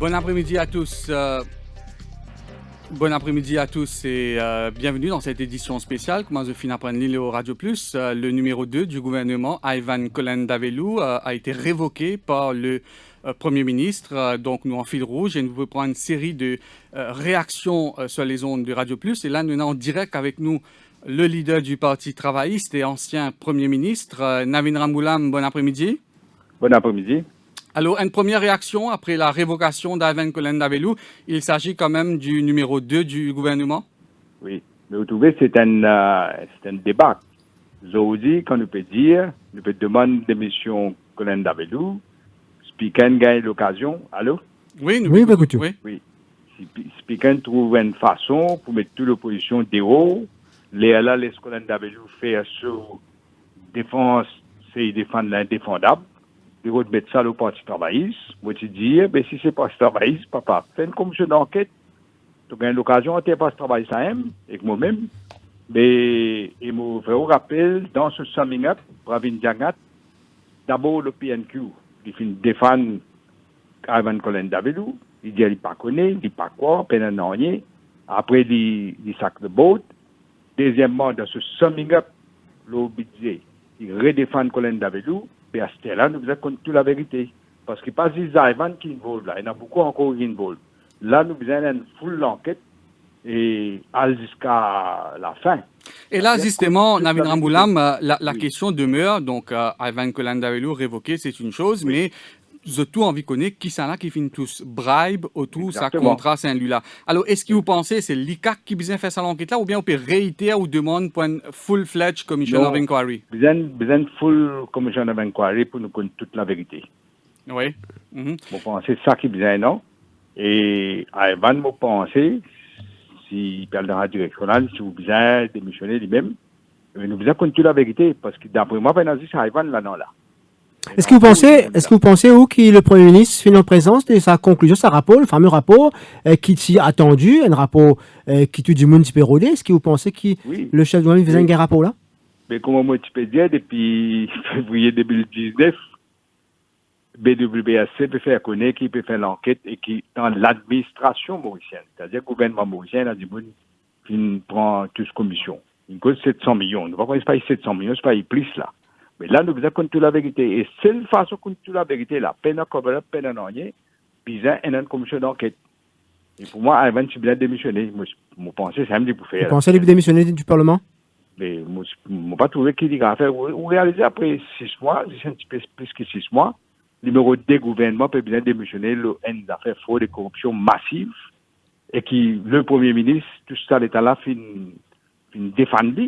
Bon après-midi à tous. Bon après-midi à tous et bienvenue dans cette édition spéciale. Comment je finis apprendre l'île au Radio Plus. Le numéro 2 du gouvernement, Ivan Kolen-Davelou, a été révoqué par le Premier ministre. Donc nous en fil rouge et nous vous prendre une série de réactions sur les ondes de Radio Plus. Et là, nous sommes en direct avec nous le leader du Parti travailliste et ancien Premier ministre, Navin Ramgoolam. Bon après-midi. Bon après-midi. Alors, une première réaction après la révocation d'Ivan Kolen-Davelou, il s'agit quand même du numéro 2 du gouvernement? Oui, mais vous trouvez c'est un débat. Aujourd'hui, quand nous peut dire, nous peut demander démission Kolen-Davelou, Speaker gagne l'occasion. Allô? Oui, nous Oui, écoutons. oui. Oui. Speaker trouve une façon pour mettre toute l'opposition dehors. Là, laisse Kolen-Davelou faire sur défense, c'est défendre l'indéfendable. De mettre ça au Parti travailliste. Moi, tu dis, si c'est Parti travailliste, papa, fais une commission d'enquête. Tu as l'occasion de Parti travailliste à M, et moi-même. Mais, et me fait un rappel, dans ce summing up, Pravin Diagat, d'abord le PNQ, qui défend Ivan Kolen-Davelou, il dit, il pas connaît, il dit pas quoi, peine en rien. Après, il sac de boat. Deuxièmement, dans ce summing up, le budget, il redéfend Kolen-Davelou. Et à ce là nous faisons toute la vérité. Parce qu'il n'y a pas juste Ivan qui involve là. Il y en a beaucoup encore qui involve. Là, nous faisons une full enquête et aller jusqu'à la fin. Et là, justement, Navin Ramgoolam, la Oui. question demeure. Donc, Ivan Kolen-Davelou révoqué, c'est une chose, mais surtout, envie de connaître qui sont là qui finissent tous bribe autour de sa contrat Saint-Louis-là. Alors, est-ce que vous pensez que c'est l'ICAC qui besoin faire ça l'enquête-là ou bien on peut réitérer ou demander pour une full-fledged commission of inquiry? Besoin full commission of inquiry pour nous connaître toute la vérité. Oui. Je pense que c'est ça qui est besoin, non? Et Ivan, je pense, s'il parle dans la direction, si vous besoin démissionner lui-même, nous besoin connaître toute la vérité. Parce que d'après moi, c'est Ivan là, non, là. Est-ce que vous pensez où que le Premier ministre fait en présence de sa conclusion, sa rapport, le fameux rapport qui t'y attendu, un rapport qui tue du monde peut rôder? Est-ce que vous pensez que le chef de gouvernement faisait un rapport là? Mais comme moi tu peux dire, depuis février 2019, BWAC peut faire connaître, qui peut faire l'enquête et qui dans l'administration mauricienne, c'est-à-dire le gouvernement mauricien a du monde qui prend toute commission. Il coûte 700 millions. Nous ne pouvons pas 700 millions, c'est pas plus là. Mais là, nous devons connaître la vérité. Et seule façon de connaître la vérité, là, peine à cover-up, peine à rien, besoin d'une commission d'enquête. Et pour moi, Ivan, tu dois démissionner. Moi, je pense que c'est un pour faire. Vous pensez lui démissionner du Parlement? Mais moi, je n'ai pas trouvé qu'il y a à faire. Ou réaliser après 6 mois, c'est un petit peu plus que 6 mois, le numéro 2 gouvernement peut bien démissionner une affaire fraude et corruption massive et qui, le Premier ministre, tout ça, l'État-là, fin défendre.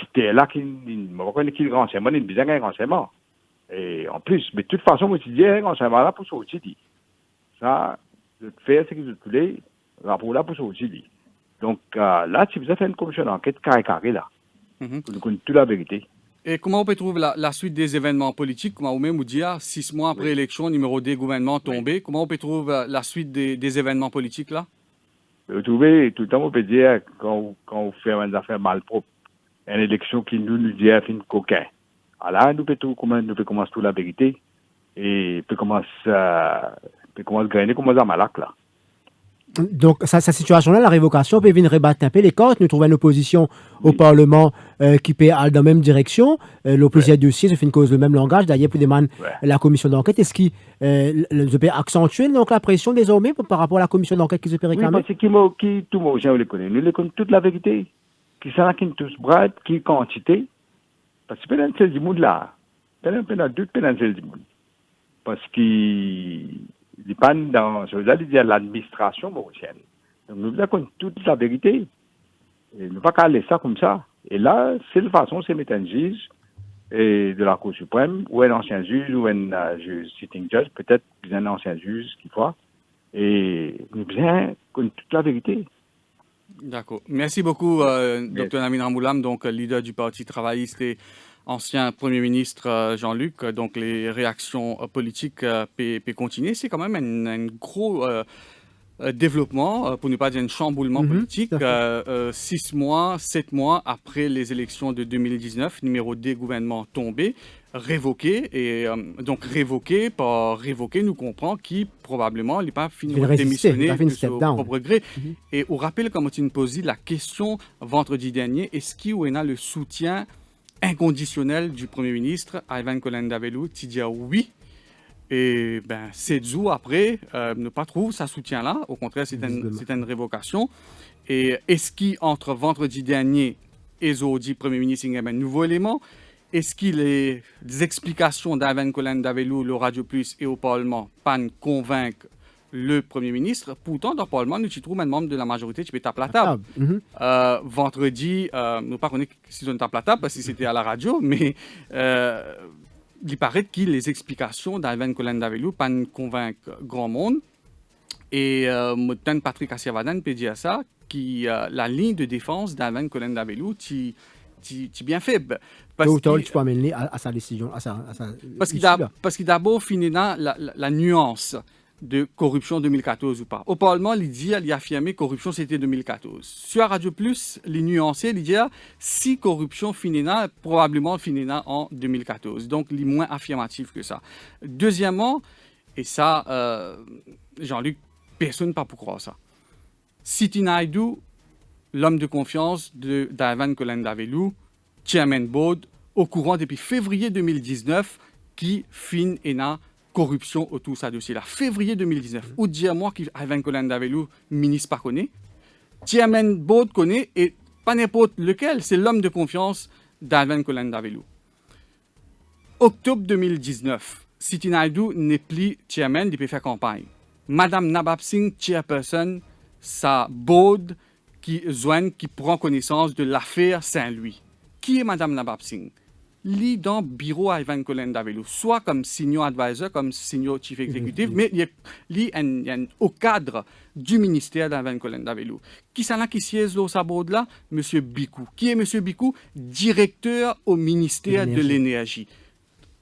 C'était là qu'il reconnaît qu'il renseignement, il besoin d'un renseignement. Et en plus, mais de toute façon, moi, je dis, un renseignement là pour sortir. Ça, je fais ce que je voulais, rapport là pour sortir. Donc, là, si vous avez fait une commission d'enquête carré là, vous connaissez toute la vérité. Et comment on peut trouver la suite des événements politiques? Comment vous-même vous dire, 6 mois après l'élection, numéro 2 gouvernement tombé, comment on peut trouver la suite des événements politiques là? Vous trouvez, tout le temps, on peut dire, quand on fait une affaire malpropre, une élection qui nous dit à fin coquin. Alors, nous pouvons commencer toute la vérité et peut commencer à gagner comme ça malac là. Donc, sa situation-là, la révocation peut venir rebattre un peu les cartes. Nous trouvons une opposition au Parlement qui peut aller dans la même direction. L'opposition dossier se fait une cause le même langage. D'ailleurs, pour demander la commission d'enquête, est-ce qu'il peut accentuer donc, la pression désormais par rapport à la commission d'enquête qui se peut réclamer? Oui, parce que tout le monde, on les connaît. Nous les connaissons toute la vérité. Qui sont là, qui nous tous brade, qui quantité. Parce que c'est pas du monde là. C'est un doute, c'est du monde. Parce qu'il pas dans, je veux dire, l'administration mauricienne. Donc, nous avons toute la vérité. Et nous ne pas laisser ça comme ça. Et là, c'est la façon, c'est mettre un juge et de la Cour suprême, ou un ancien juge, ou un juge sitting judge, peut-être un ancien juge, qu'il faut. Et nous avons toute la vérité. D'accord. Merci beaucoup, Dr. Navin Ramgoolam, donc leader du Parti travailliste et ancien Premier ministre Jean-Luc. Donc, les réactions politiques peuvent continuer. C'est quand même un gros développement, pour ne pas dire un chamboulement politique, 6 mois, 7 mois après les élections de 2019, numéro 2 gouvernement tombé, révoqué, et donc révoqué, par révoqué, nous comprend qui probablement n'est pas fini de démissionner de son propre gré. Et on rappelle, comme tu nous posais la question vendredi dernier, est-ce qu'il y a le soutien inconditionnel du Premier ministre, Ivan Kolen-Davelu, qui dit oui. Et 7 jours après, ne pas trouver sa soutien là. Au contraire, c'est une révocation. Et est-ce qu'entre vendredi dernier et aujourd'hui, Premier ministre, il y a un nouveau élément? Est-ce qu'il les explications d'Ivan Kolen-Davelu, le Radio Plus et au Parlement, pas convaincre le Premier ministre? Pourtant, dans le Parlement, nous y trouvons un membre de la majorité qui peut taper la table. Vendredi, nous ne pas connaître si on tape la table parce que c'était à la radio, mais il paraît que les explications d'Ivan Kolen-Davelu pas convaincre grand monde. Et Patrick Assiavadan peut dire ça, qui la ligne de défense d'Ivan Kolen-Davelu, c'est bien faible. Tu peux amener à sa décision, parce qu'il d'abord fini dans la nuance de corruption 2014 ou pas. Au Parlement, il a affirmé que corruption c'était 2014. Sur Radio Plus, les nuancés, il dit si corruption finira, probablement finira en 2014. Donc, il est moins affirmatif que ça. Deuxièmement, et ça, Jean-Luc, personne ne peut pas croire ça. Siti Naidoo, l'homme de confiance d'Ivan Kolen-Davelu, Chairman Board, au courant depuis février 2019, qui finit et n'a corruption autour de sa dossier là. Février 2019. Ou dire moi qu'Ivan Kolen-Davelu, ministre pas connaît, Chairman Board connaît, et pas n'importe lequel, c'est l'homme de confiance d'Ivan Kolen-Davelu. Octobre 2019, Siti Naidoo n'est plus chairman, il peut faire campagne. Madame Nabab Singh, chairperson, sa board qui prend connaissance de l'affaire Saint-Louis. Qui est Madame Nabab Singh? Lit dans le bureau à Ivan Kolen-Davelu, soit comme senior advisor, comme senior chief executive, mais il est au cadre du ministère d'Ivan Kolen-Davelu. Qui c'est là qui siège dans sa board là? Monsieur Bikou. Qui est Monsieur Bikou? Directeur au ministère de l'énergie.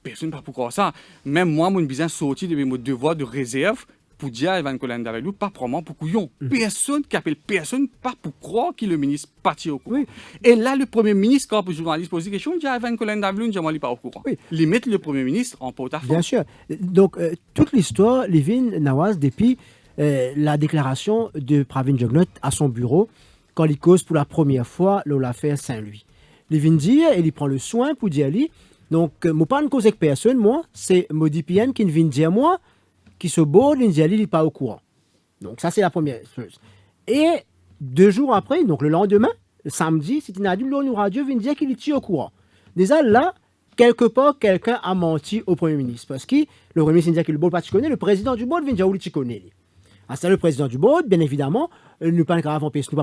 Personne ne peut pas croire ça. Même moi, mon besoin sorti de mes devoirs de réserve pour dire à Ivan Kolen-Davelu, pas probablement pour couillon. Personne qui appelle personne, pas pour croire qu'il est le ministre parti au courant. Et là, le Premier ministre, quand le journaliste pose des questions, il dit à Ivan Kolen-Davelu, il dit pas au courant. Limite le Premier ministre en porte-à-faux. Bien sûr. Donc, toute l'histoire, Livin Nawaz, depuis la déclaration de Pravin Jugnauth à son bureau, quand il cause pour la première fois l'affaire Saint-Louis. Livin dit, et il prend le soin pour dire, donc, je ne pas cause avec personne, moi, c'est Modi PN qui vient dire, moi, qui se borde, il n'est pas au courant. Donc, ça, c'est la première chose. Et 2 jours après, donc le lendemain, le samedi, Siti Naidoo, l'ONU Radio vient dire qu'il est au courant. Déjà, là, quelque part, quelqu'un a menti au Premier ministre. Parce que le Premier ministre dit que le board, pas tu connais, le président du board vient dire où tu connais. C'est le président du board, bien évidemment, nous pas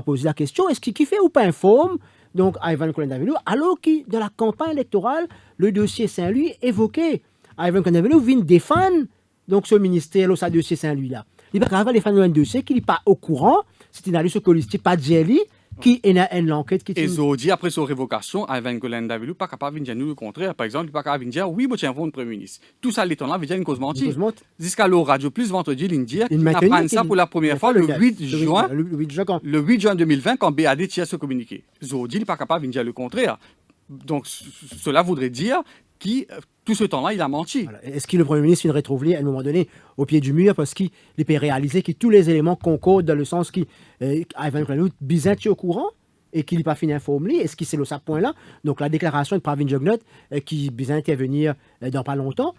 poser la question, est-ce qu'il fait ou pas informe donc Ivan Kolen-Davelu, alors que dans la campagne électorale, le dossier Saint-Louis évoqué. Ivan Kolen-Davelu vient défendre donc ce ministère, ce dossier Saint-Louis là. Il va grave défendre un dossier qu'il n'est pas au courant, c'est une ce colistique pas Djeli qui est une enquête qui. Et aujourd'hui, après sa révocation, Ivan Kolen-Davelu pas capable de dire nous le contraire. Par exemple, il n'est pas capable de dire oui, moi tiens le Premier ministre. Tout ça, l'étant là, veut dire une cause mentie. Jusqu'à l'eau Radio Plus vendredi, il dit qu'il apprend ça pour la première fois le 8 juin. Le 8 juin 2020, quand BAD tient ce communiqué. Aujourd'hui, il n'est pas capable de dire le contraire. Donc, cela voudrait dire qui, tout ce temps-là, il a menti. Voilà. Est-ce que le Premier ministre viendrait trouver à un moment donné au pied du mur parce qu'il peut réaliser que tous les éléments concordent dans le sens qu'il Ivan Kolen-Davelu bizarre au courant et qu'il n'est pas fini informé? Est-ce que c'est le point-là? Donc la déclaration de Pravin Jugnauth qui bizarre intervenir dans pas longtemps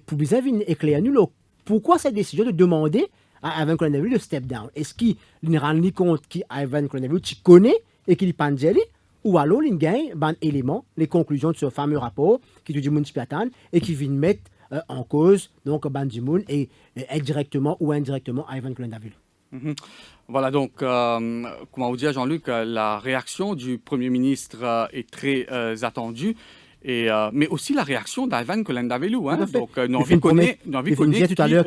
pour bizarre éclairer nous pourquoi cette décision de demander à Ivan Kolen-Davelu de step down? Est-ce qu'il ne rend ni compte qu'Ivan Kolen-Davelu tu connais et qu'il n'est pas Djeli? Ou alors, il gagne un élément, les conclusions de ce fameux rapport qui dit Moun Spiatan et qui vient mettre en cause donc Bandimoun et indirectement ou indirectement Ivan Kolen-Davelu. Voilà donc, comment vous dire Jean-Luc, la réaction du Premier ministre est très attendue. Mais aussi la réaction d'Ivan Kolen-Davelu. Donc, nous avons connu tout à l'heure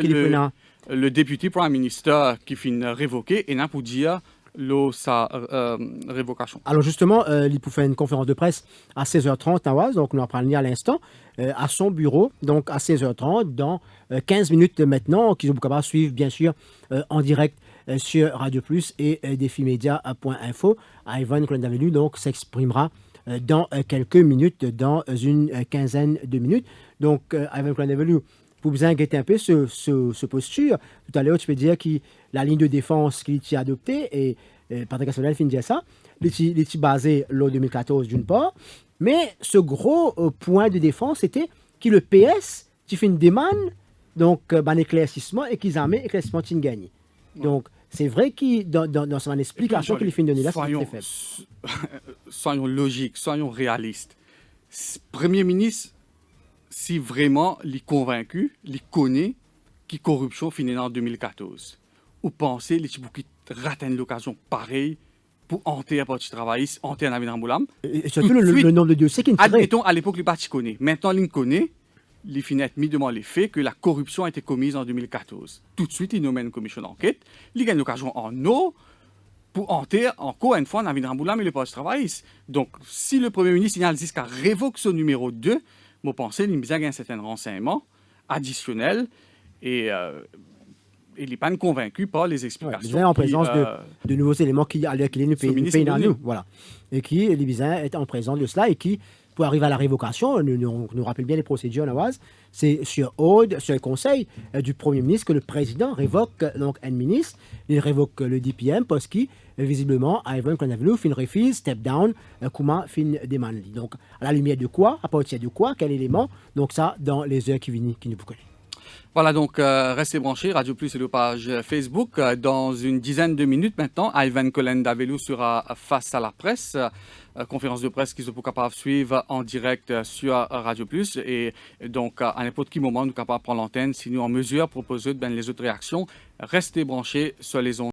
le député Prime Minister qui finit révoqué et n'a pour dire sa révocation. Alors justement, il peut faire une conférence de presse à 16h30, Nawaz, donc nous en parlons à l'instant, à son bureau, donc à 16h30, dans 15 minutes maintenant, qu'ils vont pouvoir suivre bien sûr en direct sur Radio Plus et défimedia.info. Ivan Colen-Davellou donc s'exprimera dans quelques minutes, dans une quinzaine de minutes. Donc, Ivan Colen-Davellou, pour vous inquiéter un peu ce posture, tout à l'heure, tu peux dire que la ligne de défense qu'il a adoptée, et Patrick Asselin finit dire ça, il est basé lors 2014 d'une part, mais ce gros point de défense était que le PS, qui fait une demande, donc, un éclaircissement et qu'ils amènent éclaircissement qui gagne. Donc, c'est vrai que dans son explication qu'il fait donner là, c'est très faible. Soyons logiques, soyons réalistes. Premier ministre, si vraiment il est convaincu, il connaît que la corruption finit en 2014, ou pensez qu'il rate une occasion pareille pour hanter un parti travailliste, hanter un avenir Mboulam. Et surtout le nombre de dossiers qu'il tirait. Admettons, à l'époque, le parti connaît. Maintenant, il connaît. Il finit mis devant les faits que la corruption a été commise en 2014. Tout de suite, il nomme une commission d'enquête. Il gagne l'occasion en eau pour hanter encore une fois Navid Ramboulam et le Parti travailliste. Donc, si le Premier ministre signale jusqu'à révoque son numéro 2, je pense qu'il y a un certain renseignement additionnel et il n'est pas convaincu par les explications. Ouais, en présence de nouveaux éléments qui allaient nous payer dans nous. Voilà. Et qui, est en présence de cela et qui, pour arriver à la révocation, nous rappelle bien les procédures, Nawaz, c'est sur ordre, sur le conseil du Premier ministre que le président révoque donc un ministre, il révoque le DPM parce qu'il, visiblement, Ivan Colen-Davellou fin refuse, step down, comment fin demande. Donc, à la lumière de quoi, à partir de quoi, quel élément, donc ça, dans les heures qui viennent, qui nous connaissent. Voilà, donc restez branchés, Radio Plus et la page Facebook. Dans une dizaine de minutes maintenant, Ivan Colen-Davellou sera face à la presse. Conférence de presse qu'ils sont capables de suivre en direct sur Radio Plus. Et donc, à n'importe quel moment, nous sommes capables de prendre l'antenne si nous sommes en mesure de proposer les autres réactions. Restez branchés sur les ondes.